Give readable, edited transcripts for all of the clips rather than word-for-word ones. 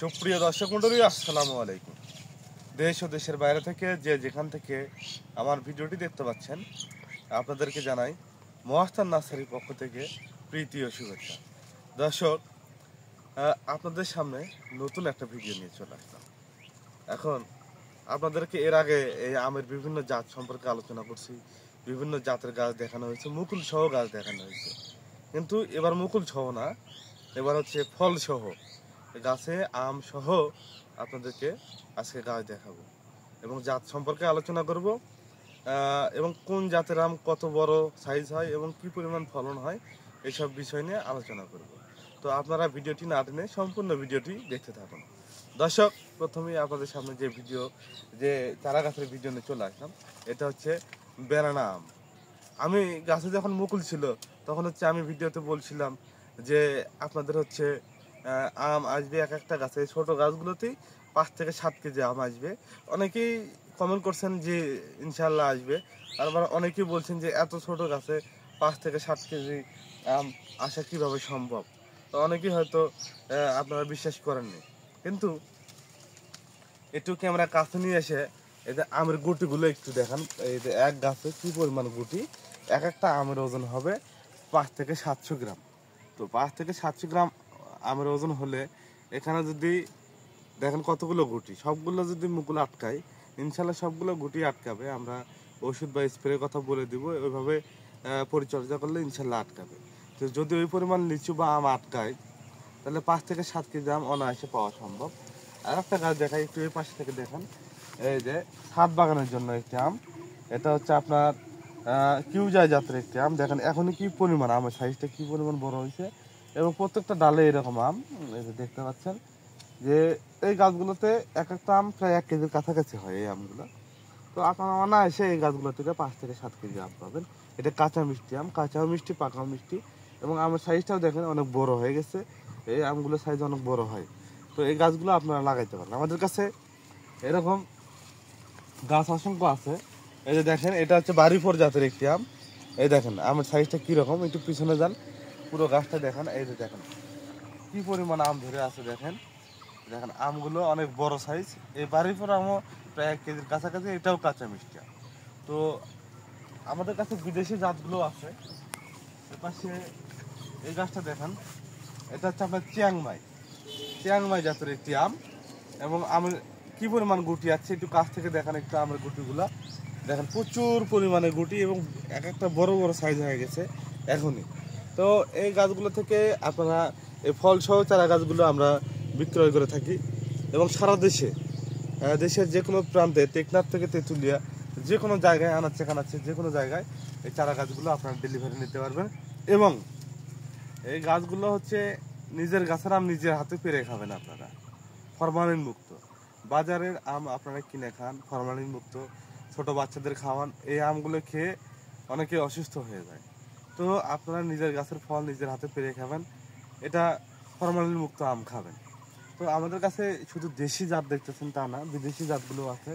সুপ্রিয় দর্শক মণ্ডলী, আসসালামু আলাইকুম। দেশ ও দেশের বাইরে থেকে যে যেখান থেকে আমার ভিডিওটি দেখতে পাচ্ছেন, আপনাদেরকে জানাই মহাস্থান নার্সারির পক্ষ থেকে প্রীতি ও শুভেচ্ছা। দর্শক, আপনাদের সামনে নতুন একটা ভিডিও নিয়ে চলে আসলাম। এখন আপনাদেরকে এর আগে এই আমের বিভিন্ন জাত সম্পর্কে আলোচনা করছি, বিভিন্ন জাতের গাছ দেখানো হয়েছে, মুকুল সহ গাছ দেখানো হয়েছে। কিন্তু এবার মুকুল সহ না, এবার হচ্ছে ফল সহ গাছে আম সহ আপনাদেরকে আজকে গাছ দেখাবো এবং জাত সম্পর্কে আলোচনা করব, এবং কোন জাতের আম কত বড় সাইজ হয় এবং কি পরিমাণ ফলন হয় এইসব বিষয় নিয়ে আলোচনা করব। তো আপনারা ভিডিওটি না টেনে সম্পূর্ণ ভিডিওটি দেখতে থাকুন। দর্শক, প্রথমেই আপনাদের সামনে যে চারা গাছের ভিডিও নিয়ে চলে আসলাম, এটা হচ্ছে বেনানা আম। আমি গাছে যখন মুকুল ছিল তখন হচ্ছে আমি ভিডিওতে বলছিলাম যে আপনাদের হচ্ছে আম আসবে এক একটা গাছে, ছোট গাছগুলোতেই 5 থেকে 7 কেজি আম আসবে। অনেকেই কমেন্ট করছেন যে ইনশাল্লাহ আসবে, আবার অনেকেই বলছেন যে এত ছোট গাছে 5 থেকে 7 কেজি আম আসা কিভাবে সম্ভব। তো অনেকেই হয়তো আপনারা বিশ্বাস করেননি, কিন্তু একটু ক্যামেরা কাছে নিয়ে এসে এই যে আমের গুটিগুলো একটু দেখান। এই যে এক গাছে কি পরিমাণ গুটি, এক একটা আমের ওজন হবে 5 থেকে 700 গ্রাম। তো 5 থেকে 700 গ্রাম আমের ওজন হলে এখানে যদি দেখেন কতগুলো গুটি, সবগুলো যদি মুকুল আটকায়, ইনশাল্লাহ সবগুলো গুটি আটকাবে। আমরা ওষুধ বা স্প্রের কথা বলে দিব, ওইভাবে পরিচর্যা করলে ইনশাল্লাহ আটকাবে। তো যদি ওই পরিমাণ লিচু বা আম আটকায় তাহলে 5 থেকে 7 কেজি আম অনায়াসে পাওয়া সম্ভব। আর একটা গাছ দেখাই, একটু এই পাশে থেকে দেখেন। এই যে ছাদ বাগানের জন্য একটি আম, এটা হচ্ছে আপনার কিউজাই জাতের একটি আম। দেখেন এখনই কি পরিমাণ আমের সাইজটা কি পরিমাণ বড় হয়েছে এবং প্রত্যেকটা ডালে এরকম আম এই যে দেখতে পাচ্ছেন। যে এই গাছগুলোতে এক একটা আম প্রায় 1 কেজির কাছাকাছি হয় এই আমগুলো। তো আপনারা অনায়াসে এই গাছগুলো থেকে 5 থেকে 7 কেজি আম পাবেন। এটা কাঁচা মিষ্টি আম, কাঁচাও মিষ্টি পাকাও মিষ্টি, এবং আমের সাইজটাও দেখেন অনেক বড় হয়ে গেছে। এই আমগুলোর সাইজ অনেক বড় হয়। তো এই গাছগুলো আপনারা লাগাইতে পারেন। আমাদের কাছে এরকম গাছ অসংখ্য আছে। এই যে দেখেন, এটা হচ্ছে বাড়িফোর জাতের একটি আম। এই দেখেন আমের সাইজটা কীরকম, একটু পিছনে যান, পুরো গাছটা দেখেন। এই যে দেখেন কি পরিমাণ আম ধরে আছে, দেখেন দেখেন আমগুলো অনেক বড় সাইজ। এই বাড়িফোর আমও প্রায় 1 কেজির কাছাকাছি, এটাও কাঁচা মিষ্টি আম। তো আমাদের কাছে বিদেশি জাতগুলো আছে। এপাশে এই গাছটা দেখেন, এটা হচ্ছে আপনার চিয়াংমাই জাতের একটি আম, এবং আমের কি পরিমাণ গুটি আছে একটু কাছ থেকে দেখেন। একটু আমের গুটিগুলা দেখেন, প্রচুর পরিমাণে গুটি এবং এক একটা বড় বড় সাইজ হয়ে গেছে এখনই। তো এই গাছগুলো থেকে আপনারা এই ফল সহ চারা গাছগুলো আমরা বিক্রয় করে থাকি, এবং সারা দেশের যে কোনো প্রান্তে, টেকনাফ থেকে তেঁতুলিয়া, যে কোনো জায়গায় আনাচ্ছে কানাচ্ছে যে কোনো জায়গায় এই চারা গাছগুলো আপনারা ডেলিভারি নিতে পারবেন। এবং এই গাছগুলো হচ্ছে নিজের গাছের আম নিজের হাতে পেরে খাবেন আপনারা, ফরমালিন মুক্ত। বাজারের আম আপনারা কিনে খান ফরমালিন মুক্ত, ছোট বাচ্চাদের খাওয়ান, এই আমগুলো খেয়ে অনেকে অসুস্থ হয়ে যায়। তো আপনারা নিজের গাছের ফল নিজের হাতে পেরে খাবেন, এটা ফরমালিন মুক্ত আম খাবেন। তো আমাদের কাছে শুধু দেশি জাত দেখতেছেন তা না, বিদেশি জাতগুলো আছে।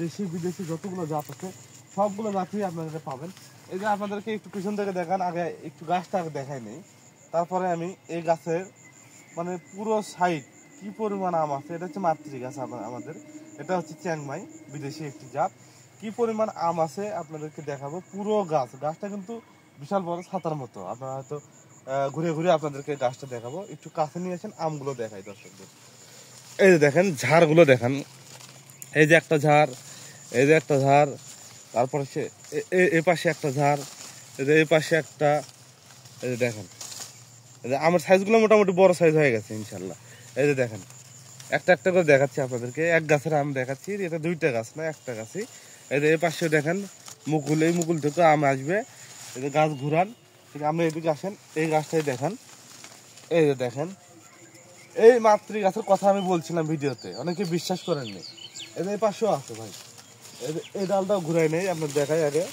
দেশি বিদেশি যতগুলো জাত আছে সবগুলো জাতই আপনাদের পাবেন। এই যে আপনাদেরকে একটু পিছন থেকে দেখান, আগে একটু গাছটা আগে দেখাই নেই, তারপরে আমি এই গাছের মানে পুরো সাইড কি পরিমাণ আম আছে। এটা হচ্ছে মাতৃ গাছ আমাদের, এটা হচ্ছে চিয়াংমাই বিদেশি একটি জাত। কি পরিমাণ আম আছে আপনাদেরকে দেখাবো। পুরো গাছটা কিন্তু বিশাল বড় ছাতার মতো। আপনারা হয়তো ঘুরে ঘুরে আপনাদেরকে গাছটা দেখাবো, একটু কাছে নিয়ে আসেন, আমগুলো দেখাই দর্শকদের। এই যে দেখেন ঝাড়গুলো দেখেন, এই যে একটা ঝাড়, এই যে একটা ঝাড়, তারপরে সে এ পাশে একটা ঝাড়, এই যে এই পাশে একটা। এই যে দেখেন আমার সাইজগুলো মোটামুটি বড় সাইজ হয়ে গেছে ইনশাল্লাহ। এই যে দেখেন একটা একটা করে দেখাচ্ছি আপনাদেরকে, এক গাছের আম দেখাচ্ছি, এটা 2টা গাছ না, একটা গাছই। এই যে এই পাশে দেখেন মুকুল, এই মুকুল থেকে আম আসবে। এই যে গাছ ঘুরান, ঠিক আপনি এদিকে আসেন, এই গাছটাই দেখেন। এই যে দেখেন এই মাতৃ গাছের কথা আমি বলছিলাম ভিডিওতে, অনেকে বিশ্বাস করেননি। এই যে এই পাশেও আছে ভাই, এই যে এই ডালটাও ঘুরাই নেই, আপনার দেখাই আগে।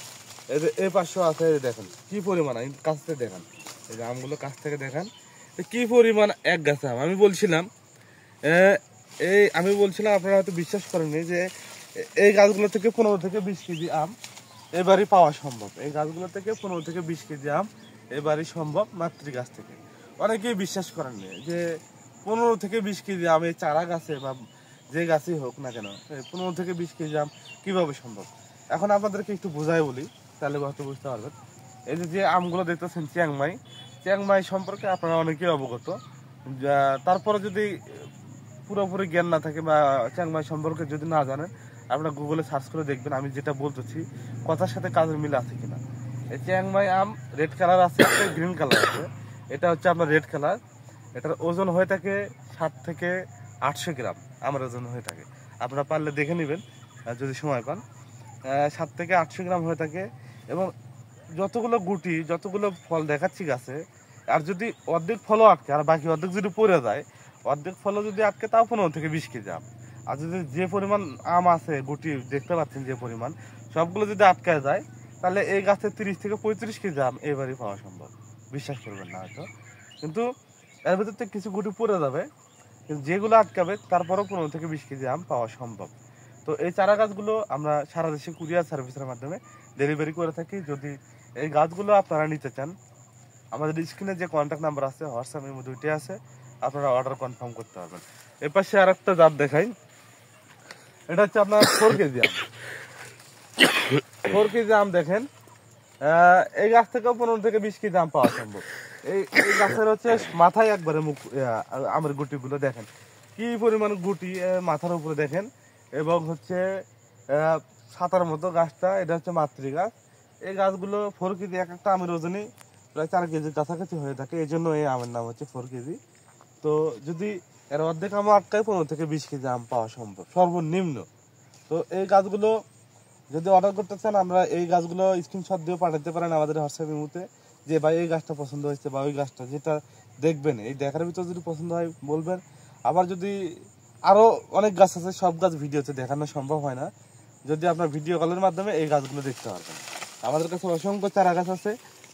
এই যে এই পাশেও আছে, এই যে দেখেন কি পরিমাণ, কাছ থেকে দেখেন, এই যে আমগুলো কাছ থেকে দেখেন কি পরিমাণ এক গাছে আম। আমি বলছিলাম আপনারা হয়তো বিশ্বাস করেননি যে এই গাছগুলো থেকে 15 থেকে 20 কেজি আম এবারই পাওয়া সম্ভব। এই গাছগুলো থেকে 15 থেকে 20 কেজি আম এবারই সম্ভব মাতৃ গাছ থেকে। অনেকেই বিশ্বাস করেননি যে 15 থেকে 20 কেজি আম এই চারা গাছে বা যে গাছই হোক না কেন 15 থেকে 20 কেজি আম কিভাবে সম্ভব। এখন আপনাদেরকে একটু বোঝাই বলি, তাহলে হয়তো বুঝতে পারবেন। এই যে আমগুলো দেখতেছেন চিয়াংমাই সম্পর্কে আপনারা অনেকেই অবগত। তারপরে যদি পুরোপুরি জ্ঞান না থাকে বা চিয়াংমাই সম্পর্কে যদি না জানেন, আপনারা গুগলে সার্চ করে দেখবেন আমি যেটা বলতেছি কথার সাথে কাজের মিল আছে কিনা। এই চিয়াংমাই আম রেড কালার আছে, একটা গ্রিন কালার আছে। এটা হচ্ছে আপনার রেড কালার। এটার ওজন হয়ে থাকে 7 থেকে 800 গ্রাম আমার ওজন হয়ে থাকে। আপনারা পারলে দেখে নেবেন যদি সময় পান। 7 থেকে 800 গ্রাম হয়ে থাকে। এবং যতগুলো গুটি, যতগুলো ফল দেখাচ্ছি গাছে, আর যদি অর্ধেক ফলও আটকে আর বাকি অর্ধেক যদি পড়ে যায়, অর্ধেক ফলও যদি আটকে তাও 15 থেকে 20 কেজি আম। আর যদি যে পরিমাণ আম আছে গুটি দেখতে পাচ্ছেন যে পরিমাণ, সবগুলো যদি আটকায় যায় তাহলে এই গাছে 30 থেকে 35 কেজি আম এবারই পাওয়া সম্ভব। বিশ্বাস করবেন না হয়তো, কিন্তু এর ভিতর থেকে কিছু গুটি পড়ে যাবে, কিন্তু যেগুলো আটকাবে তারপরেও 15 থেকে 20 কেজি আম পাওয়া সম্ভব। তো এই চারা গাছগুলো আমরা সারা দেশে কুরিয়ার সার্ভিসের মাধ্যমে ডেলিভারি করে থাকি। যদি এই গাছগুলো আপনারা নিতে চান, আমাদের স্ক্রিনে যে কন্ট্যাক্ট নাম্বার আছে, হোয়াটসঅ্যাপ ইমো দুইটাই আছে, আপনারা অর্ডার কনফার্ম করতে পারবেন। এর পাশে আর একটা জাত দেখাই, এটা হচ্ছে আপনার 4 কেজি আম। 4 কেজি আম দেখেন, এই গাছ থেকেও 15 থেকে 20 কেজি আম পাওয়া সম্ভব। এই গাছের হচ্ছে মাথায় একবারে আমের গুটিগুলো দেখেন কি পরিমাণ গুটি মাথার উপরে দেখেন। এবং হচ্ছে ছাতার মতো গাছটা, এটা হচ্ছে মাতৃ গাছ। এই গাছগুলো 4 কেজি, এক একটা আমের ওজনই প্রায় 4 কেজির কাছাকাছি হয়ে থাকে, এই জন্য এই আমের নাম হচ্ছে 4 কেজি। তো যদি এর অর্ধেক আম আটকায় 15 থেকে 20 কেজি আম পাওয়া সম্ভব সর্বনিম্ন। তো এই গাছগুলো যদি অর্ডার করতে চান, আমরা এই গাছগুলো স্ক্রিনশট দিয়ে পাঠাতে পারেন আমাদের হোয়াটসঅ্যাপ ইমোতে, যে ভাই এই গাছটা পছন্দ হয়েছে বা ওই গাছটা, যেটা দেখবেন এই দেখার ভিতর যদি পছন্দ হয় বলবেন। আবার যদি আরও অনেক গাছ আছে, সব গাছ ভিডিওতে দেখানো সম্ভব হয় না, যদি আপনার ভিডিও কলের মাধ্যমে এই গাছগুলো দেখতে পারবেন। আমাদের কাছে অসংখ্য চারা গাছ আছে,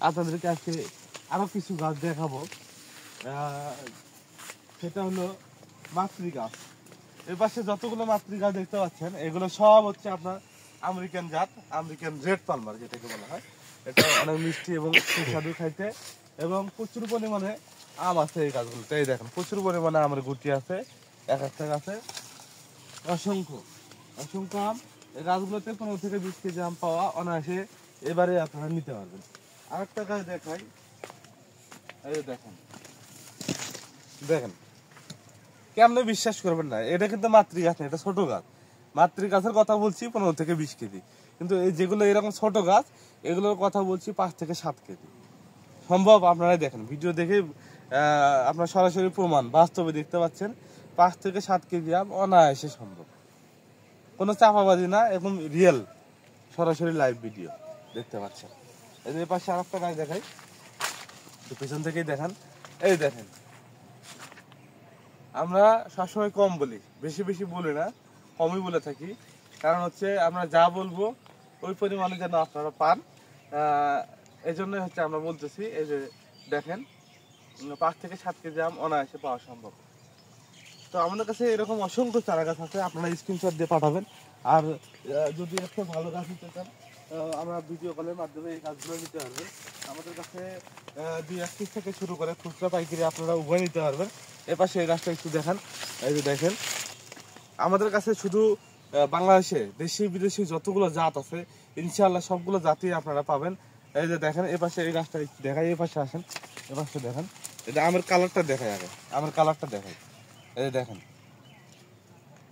আপনাদেরকে আজকে আরও কিছু গাছ দেখাবো। সেটা হলো মাতৃ গাছ। এর পাশে যতগুলো মাতৃ গাছ দেখতে পাচ্ছেন এগুলো সব হচ্ছে আপনার আমেরিকান জাত, আমেরিকান রেড পালমার যেটাকে বলা হয়। এটা অনেক মিষ্টি এবং সুস্বাদু খাইতে, এবং প্রচুর পরিমাণে আম আছে এই গাছগুলোতে। এই দেখেন প্রচুর পরিমাণে আমের গুটি আছে এক একটা গাছে, অসংখ্য অসংখ্য আম। এই গাছগুলোতে 15 থেকে 20 কেজি আম পাওয়া অনায়াসে এবারে আপনারা নিতে পারবেন। আর একটা গাছ দেখাই, এই দেখেন দেখেন কেমনে বিশ্বাস করবেন না, এটা কিন্তু মাতৃ গাছ না, এটা ছোট গাছ। মাতৃ গাছের কথা বলছি 15 থেকে 20 কেজি, কিন্তু এই যেগুলো এরকম ছোট গাছ এগুলোর কথা বলছি 5 থেকে 7 কেজি সম্ভব। আপনারাই দেখেন ভিডিও দেখে আপনার সরাসরি প্রমাণ বাস্তবে দেখতে পাচ্ছেন 5 থেকে 7 কেজি আম অনায়াসে সম্ভব, কোনো চাপাবাজি না, এবং রিয়েল সরাসরি লাইভ ভিডিও দেখতে পাচ্ছেন। এই যে পাশে আর একটা গাছ দেখাই, পেছন থেকেই দেখান। এই দেখেন আমরা সবসময় কম বলি, বেশি বেশি বলি না, কমই বলে থাকি, কারণ হচ্ছে আমরা যা বলবো ওই পরিমাণে যেন আপনারা পান, এই জন্যই হচ্ছে আমরা বলতেছি। এই যে দেখেন 5 থেকে 7 কেজি আম অনায়াসে পাওয়া সম্ভব। তো আমাদের কাছে এরকম অসংখ্য চারা গাছ আছে, আপনারা স্ক্রিনশট দিয়ে পাঠাবেন। আর যদি একটা ভালো গাছ নিতে চান, আমরা ভিডিও কলের মাধ্যমে এই গাছগুলো নিতে পারবেন। আমাদের কাছে 2-1 পিস থেকে শুরু করে খুচরা পাইকারি আপনারা উভয় নিতে পারবেন। এপাশে এই গাছটা একটু দেখান, এই যে দেখেন আমাদের কাছে শুধু বাংলাদেশে দেশি বিদেশি যতগুলো জাত আছে ইনশাআল্লাহ সবগুলো জাতই আপনারা পাবেন। এই যে দেখেন এপাশে এই গাছটা একটু দেখাই, এই পাশে আসেন, এ পাশে দেখেন, এটা আমের কালারটা দেখাই, আগে আমের কালারটা দেখাই। এই যে দেখেন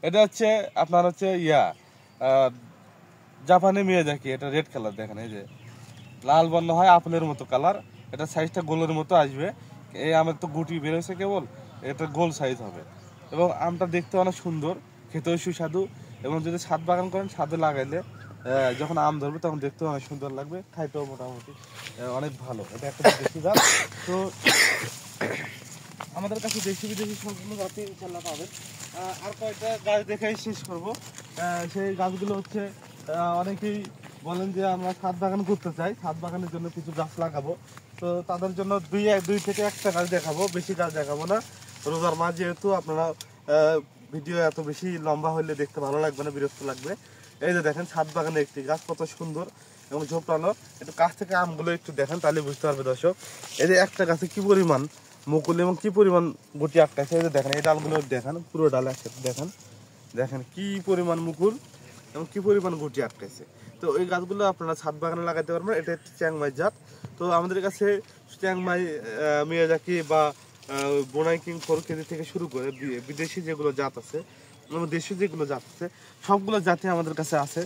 এটা হচ্ছে আপনার হচ্ছে জাপানি মিয়াজাকি, এটা রেড কালার দেখেন, এই যে লাল বর্ণ হয় আপেলের মতো কালার, এটা সাইজটা গোলের মতো আসবে। এই আমের তো গুটি বেরোচ্ছে কেবল, এটা গোল সাইজ হবে, এবং আমটা দেখতে অনেক সুন্দর, খেতেও সুস্বাদু, এবং যদি ছাদ বাগান করেন ছাদে লাগাইলে যখন আম ধরবে তখন দেখতেও অনেক সুন্দর লাগবে, খাইতেও মোটামুটি অনেক ভালো। এটা একটা দেশি গাছ। তো আমাদের কাছে দেশি বিদেশি সবগুলো গাছই ইনশাল্লাহ পাবেন। আর কয়েকটা গাছ দেখেই শেষ করবো। সেই গাছগুলো হচ্ছে অনেকেই বলেন যে আমরা ছাদ বাগান করতে চাই, ছাদ বাগানের জন্য কিছু গাছ লাগাবো, তো তাদের জন্য দুই থেকে একটা গাছ দেখাবো, বেশি গাছ দেখাবো না। রোজার মাস যেহেতু, আপনারা ভিডিও এত বেশি লম্বা হলে দেখতে ভালো লাগবে না, বিরক্ত লাগবে। এই যে দেখেন ছাদ বাগানে একটি গাছ কত সুন্দর এবং ঝোপড়ানো, একটু কাছ থেকে আমগুলো একটু দেখেন তাহলে বুঝতে পারবে দর্শক। এই যে একটা গাছে কি পরিমাণ মুকুল এবং কি পরিমাণ গুটি আটকাছে। এই যে দেখেন এই ডালগুলো দেখেন, পুরো ডাল একসাথে দেখেন, দেখেন কি পরিমাণ মুকুল এবং কি পরিমাণ গুটি আটকাছে। তো এই গাছগুলো আপনারা ছাদ বাগানে লাগাতে পারবেন। এটা একটি চ্যাংমাই জাত। তো আমাদের কাছে চ্যাংমাই, মিয়াজাকি বা বোনাই কিং 4 কেজি থেকে শুরু করে বিদেশি যেগুলো জাত আছে এবং দেশি যেগুলো জাত আছে সবগুলো জাতি আমাদের কাছে আছে।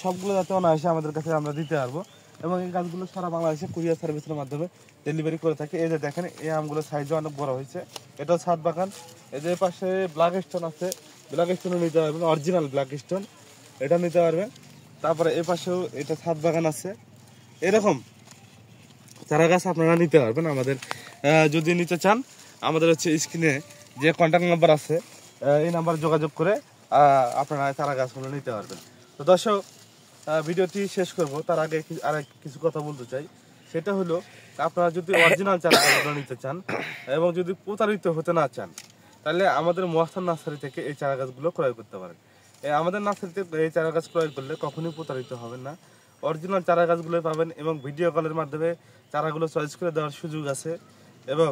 সবগুলো জাতে অনায়াসে আমাদের কাছে আমরা দিতে পারবো এবং এই গাছগুলো সারা বাংলাদেশে কুরিয়ার সার্ভিসের মাধ্যমে ডেলিভারি করে থাকি। এই যে দেখেন এই আমগুলো সাইজও অনেক বড় হয়েছে। এটাও ছাদ বাগান। এই যে পাশে ব্ল্যাক স্টোন আছে, ব্ল্যাক স্টোনও নিতে পারবেন, অরিজিনাল ব্ল্যাক স্টোন, এটা নিতে পারবেন। তারপরে এ পাশেও এটা ছাদ বাগান আছে। এরকম চারা গাছ আপনারা নিতে পারবেন আমাদের। যদি নিতে চান আমাদের হচ্ছে স্ক্রিনে যে কন্ট্যাক্ট নাম্বার আছে এই নাম্বারে যোগাযোগ করে আপনারা চারা গাছগুলো নিতে পারবেন। তো দর্শক, ভিডিওটি শেষ করব তার আগে আর কিছু কথা বলতে চাই। সেটা হলো আপনারা যদি অরিজিনাল চারা গাছগুলো নিতে চান এবং যদি প্রতারিত হতে না চান তাহলে আমাদের মহাস্থান নার্সারি থেকে এই চারা গাছগুলো ক্রয় করতে পারেন। আমাদের নার্সারিতে এই চারা গাছ ক্রয় করলে কখনোই প্রতারিত হবেন না। অরিজিনাল চারা গাছগুলো পাবেন এবং ভিডিও কলের মাধ্যমে চারাগুলো চয়েস করে দেওয়ার সুযোগ আছে এবং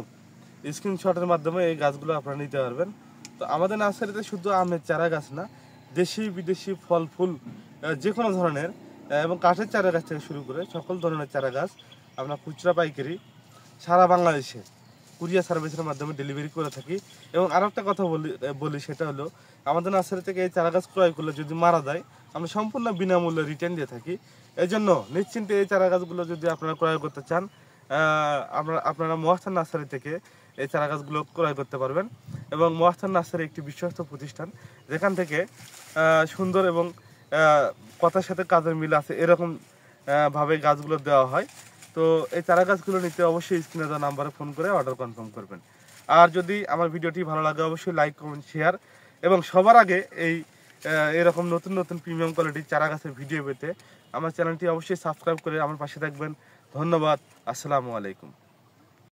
স্ক্রিনশটের মাধ্যমে এই গাছগুলো আপনারা নিতে পারবেন। তো আমাদের নার্সারিতে শুধু আমের চারা গাছ না, দেশি বিদেশি ফল ফুল যে কোনো ধরনের এবং কাঠের চারা গাছ থেকে শুরু করে সকল ধরনের চারা গাছ আমরা খুচরা পাইকারি সারা বাংলাদেশে কুরিয়ার সার্ভিসের মাধ্যমে ডেলিভারি করে থাকি। এবং আরও একটা কথা বলি সেটা হলো আমাদের নার্সারি থেকে এই চারা গাছ ক্রয় করলে যদি মারা যায় আমরা সম্পূর্ণ বিনামূল্যে রিটার্ন দিয়ে থাকি। এই জন্য নিশ্চিন্তে এই চারা গাছগুলো যদি আপনারা ক্রয় করতে চান আপনারা মহাস্থান নার্সারি থেকে এই চারা গাছগুলো ক্রয় করতে পারবেন। এবং মহাস্থান নার্সারি একটি বিশ্বস্ত প্রতিষ্ঠান যেখান থেকে সুন্দর এবং কথার সাথে কাজের মিল আছে এরকম ভাবে গাছগুলো দেওয়া হয়। তো এই চারা গাছগুলো নিতে অবশ্যই স্ক্রিনে দেওয়া নাম্বারে ফোন করে অর্ডার কনফার্ম করবেন। আর যদি আমার ভিডিওটি ভালো লাগে অবশ্যই লাইক কমেন্ট শেয়ার এবং সবার আগে এরকম নতুন নতুন প্রিমিয়াম কোয়ালিটির চারা গাছের ভিডিও পেতে আমার চ্যানেলটি অবশ্যই সাবস্ক্রাইব করে আমার পাশে থাকবেন। ধন্যবাদ। আসসালামু আলাইকুম।